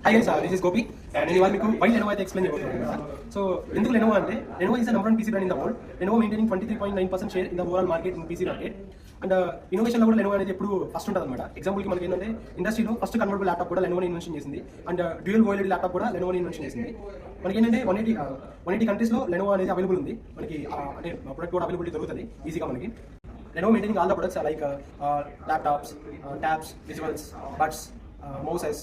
Hi guys, this is Gopi and నేను ఇవాళ మీకు why Lenovo అయితే ఎక్స్ప్లెయిన్ చేయబోతున్నాను కదా. సో ఎందుకు Lenovo అంటే Lenovo is the number one PC brand in the world. Lenovo maintaining 23.9% share in the overall market in PC market. And innovation లో కూడా Lenovo అనేది ఎప్పుడు ఫస్ట్ ఉంటుంది అనమాట. ఎగ్జాంపుల్ కి మనకి ఏంటంటే ఇండస్ట్రీలో ఫస్ట్ కన్వర్టబుల్ ల్యాప్టాప్ కూడా Lenovo ఇన్వెన్షన్ చేసింది. అండ్ డ్యూయల్ ఓఎల్ఈడి ల్యాప్టాప్ కూడా Lenovo ఇన్వెన్షన్ చేసింది. మనకి ఏంటంటే 180 కంట్రీస్ లో Lenovo అనేది అవైలబుల్ ఉంది. మనకి అంటే ప్రొడక్ట్ కూడా అవైలబిలిటీ దొరుకుతుంది ఈజీగా మనకి. Lenovo maintaining all the products like laptops, tabs, visuals, buds, mouses,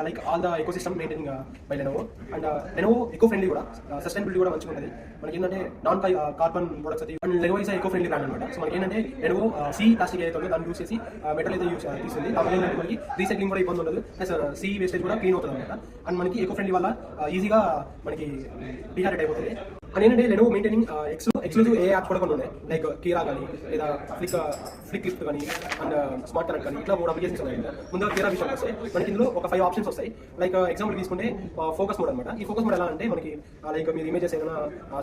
like all the ecosystem maintaining by Lenovo. And Lenovo eco-friendly కూడా sustainability కూడా మంచిగా ఉంటుంది. మనకి ఏంటంటే నాన్ కార్బన్ ప్రొడక్ట్స్ అయితే and Lenovo is eco friendly brand అనమాట. So మనకి ఏంటంటే Lenovo సి ప్లాస్టిక్ ఏదైతే ఉందో దాన్ని యూస్ చేసి మెటల్ అయితే యూస్ తీస్తుంది. దాని ఏంటంటే మనకి రీసైక్లింగ్ కూడా ఇబ్బంది ఉండదు, ప్లస్ సి వేస్టేజ్ కూడా క్లీన్ అవుతుంది అనమాట. అండ్ మనకి eco friendly వల్ల ఈజీగా మనకి డిహారెట్ అయిపోతుంది. అండ్ ఏంటంటే Lenovo మెయింటైనింగ్ ఎక్స్క్లూజివ్ ఏ యాప్స్ కూడా కొన్ని ఉన్నాయి, లైక్ కీరా కానీ లేదా ఫ్లిక్ లిఫ్ట్ కానీ అండ్ స్మార్ట్ కనెక్ట్ కానీ ఇట్లా 3 అప్లికేషన్స్ ఉన్నాయి. ముందుగా కీరా విషయం వస్తాయి మనకి ఇందులో ఒక 5 ఆప్షన్స్ వస్తాయి. లైక్ ఎగ్జాంపుల్ తీసుకుంటే ఫోకస్ మోడ్ అనమాట. ఈ ఫోకస్ మోడ్ ఎలా అంటే మనకి లైక్ మీరు ఇమేజెస్ ఏదైనా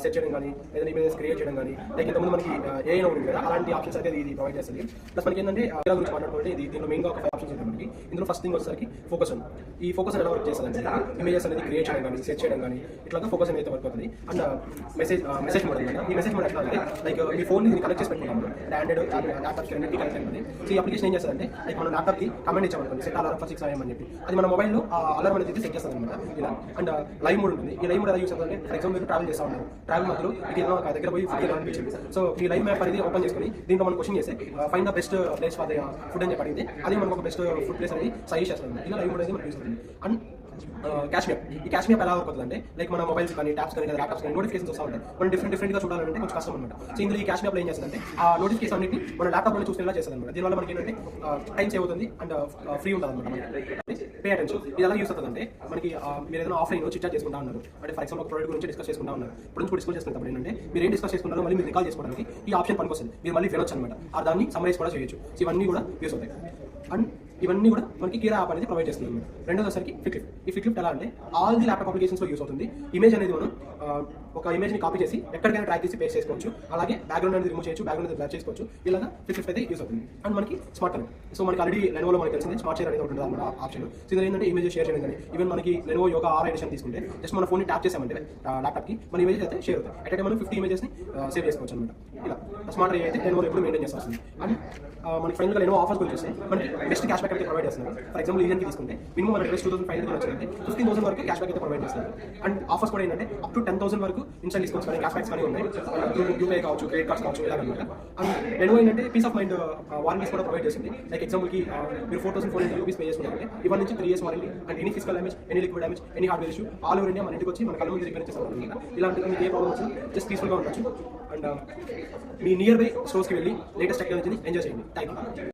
సెట్ చేయడం కానీ ఏదైనా ఇమేజెస్ క్రియేట్ చేయడం కానీ లైక్ ఇంతకుముందు మనకి ఏఐ ఉంది కదా, అలాంటి ఆప్షన్స్ అయితే ఇది ప్రొవైడ్ చేస్తుంది. ప్లస్ మనకి ఏంటంటే కీరా గురించి మాట్లాడుకుంటే ఇది దీనిలో మెయిన్గా ఒక 5 ఆప్షన్స్ ఉంటాయి మనకి. ఇందులో ఫస్ట్ థింగ్ వచ్చేసరికి ఫోకస్ ఉంది. ఈ ఫోకస్ ఎలా వర్క్ చేస్తుంది అంటే ఇమేజెస్ అనేది క్రియేట్ చేయడం కానీ సెట్ చేయడం కానీ ఇట్లా ఫోకస్ అనేది వర్క్ అవుతుంది. అండ్ మెసేజ్ మోడ్ అనమాట. ఈ మెసేజ్ మోడ్ ఎట్లా అంటే లైక్ మీ ఫోన్ ని కనెక్ట్ చేసి పెట్టుకుంటాము ఆండ్రాయిడ్ ల్యాప్టాప్స్ అన్నిటికీ కనెక్ట్ అవుతుంది. సో ఈ అప్లికేషన్ ఏం చేస్తుందంటే లైక్ మనం ల్యాప్టాప్ కి కమెంట్ ఇచ్చామనుకోండి, సెట్ అలారం ఫర్ 6 AM అని చెప్పి అది మన మొబైల్లో అలారం అనేది సెట్ చేస్తుంది అనమాట ఇలా. అండ్ లైవ్ మోడ్ ఉంటుంది. ఈ లైవ్ మోడ్ ఎలా యూస్ అవుతుందంటే ఫర్ ఎగ్జాంపుల్ మీరు ట్రావెల్ చేస్తా ఉన్నారు, ట్రావెల్ మధ్యలో ఇట్లా ఒక దగ్గర పోయి ఫుడ్ అనిపించింది. సో ఈ లైవ్ మ్యాప్ అనేది ఓపెన్ చేసుకుని దీంట్లో మనం క్వశ్చన్ చేస్తే find the best place for the food అని చెప్పి అడిగితే అది మనకు ఒక బెస్ట్ ఫుడ్ ప్లేస్ అనేది సజెస్ట్ చేస్తుంది. ఇలా లైవ్ మోడ్ అనేది మనకు యూస్ అవుతుంది. అండ్ క్యాష్ మ్యాప్, ఈ క్యాష్ మ్యాప్ ఎలా వర్క్ అవుతుందంటే లైక్ మన మొబైల్స్ కానీ ట్యాబ్స్ కానీ ల్యాప్టాప్స్ కానీ నోటిఫికేషన్స్ వస్తూ ఉంటాయి. మనం డిఫరెంట్గా చూడాలంటే కొంచెం కష్టం అనమాట. సో ఇందులో ఈ క్యాష్ మ్యాప్లో ఏం చేస్తుందంటే ఆ నోటిఫికేషన్ అన్నింటి మన ల్యాప్టాప్లో చూసేలా చేస్తుంది అనమాట. దీనివల్ల మనకి ఏంటంటే టైం సేవ్ అవుతుంది అండ్ ఫ్రీ ఉంటుంది అనమాట. మనకి పే అటెన్షన్ ఇది ఎలా యూస్ అవుతుందంటే మనకి మీరు ఏదైనా ఆఫ్లైన్ చిట్ చాట్ చేసుకుంటా ఉన్నారు అంటే ఫర్ ఎగ్జాంపుల్ ప్రోడక్ట్ గురించి డిస్కస్ చేసుకుంటా ఉన్నారు. ఇప్పుడు నుంచి డిస్కస్ చేసుకుంటాం ఏంటంటే మీరు ఏం డిస్కస్ చేసుకుంటారో మళ్ళీ మీరు రికాల్ చేసుకోవడానికి ఈ ఆప్షన్ పనికొస్తుంది. మీరు మళ్ళీ వినొచ్చు అనమాట. దాన్ని సమ్మరైజ్ కూడా చేయొచ్చు. సో ఇవన్నీ కూడా యూస్ అవుతాయి. అండ్ ఇవన్నీ కూడా మనకి కీరా యాప్ అనేది ప్రొవైడ్ చేస్తుంది అనమాట. రెండోసారికి ఫ్లిక్ లిఫ్ట్. ఈ ఫ్లిక్ లిఫ్ట్ ఎలా అంటే ఆల్ ది ల్యాప్టాప్ అప్లికేషన్స్లో యూస్ అవుతుంది. ఇమేజ్ అనేది మనం ఒక ఇమేజ్ని కాపీ చేసి ఎక్కడికైనా ట్రాక్ చేసి పేస్ట్ చేసుకోవచ్చు. అలాగే బ్యాక్గ్రౌండ్ అనేది రిమూవ్ చేయొచ్చు, బ్యాక్గ్రౌండ్ అనేది బ్లాక్ చేసుకోవచ్చు. ఇలాగా ఫ్లిక్ లిఫ్ట్ అయితే యూస్ అవుతుంది. అండ్ మనకి స్మార్ట్ కనెక్ట్. సో మనకి ఆల్రెడీ Lenovoలో మనకి తెలిసింది స్మార్ట్ షేర్ అనేది ఉంటుంది అనమాట ఆప్షన్. సో ఇది ఏంటంటే ఇమేజ్ షేర్ చేయడం కానీ ఈవెన్ మనకి Lenovo యొక్క R ఎడిషన్ తీసుకుంటే జస్ట్ మన ఫోన్ని ట్యాప్ చేసామంటే ల్యాప్టాప్కి మన ఇమేజెస్ అయితే షేర్ అవుతాయి. అట్ మనం 50 ఇమేజెస్ని సేవ్ చేసుకోవచ్చు అనమాట. ఇలా స్మార్ట్ అయితే Lenovo ఎప్పుడు మెయింటైన్ చేస్తూ వస్తుంది. అండ్ మనకి ఫైనల్గా Lenovo ఆఫర్స్ గురించి వస్తే మనకి బెస్ట్ క్యాష్ బ్యాక్ అయితే ప్రొవైడ్ చేస్తున్నారు. ఫర్ ఎగ్జాంపుల్ ఈజన్కి తీసుకుంటే మినిమం మన డ్రెస్ 2500 వచ్చిందంటే 15,000 వరకు క్యాష్ బ్యాక్ అయితే ప్రొవైడ్ చేస్తారు. అండ్ ఆఫర్స్ కూడా ఏంటంటే అప్ టు 10,000 వరకు ఇన్స్టాల్ డిస్కౌంట్స్ కానీ క్యాష్ బ్యాక్స్ కానీ ఉన్నాయి. యూపీఐ కావచ్చు, క్రెడిట్ కార్డ్స్ కావచ్చు, ఇలాగనమాట. అండ్ Lenovo ఏంటంటే పీస్ ఆఫ్ మైండ్ వారంటీస్ కూడా ప్రొవైడ్ చేస్తుంది. లైక్ ఎగ్జాంపుల్కి మీరు 4,400 రూపీస్ పే చేసుకుంటే ఇవన్నీ నుంచి 3 years warranty and any physical damage, any liquid damage, any hardware issue all over India మన ఇంటికి వచ్చి మన కళ్ళ మీద రిపేర్ చేస్తాం. ఇలాంటి మీకు ఏ ప్రాబ్లమ్ వచ్చినా జస్ట్ పీస్ఫుల్గా ఉండొచ్చు. అండ్ మీ నియర్ బై స్టోర్స్కి వెళ్ళి లేటెస్ట్ టెక్నాలజీని ఎంజాయ్ చేయండి. Thank you.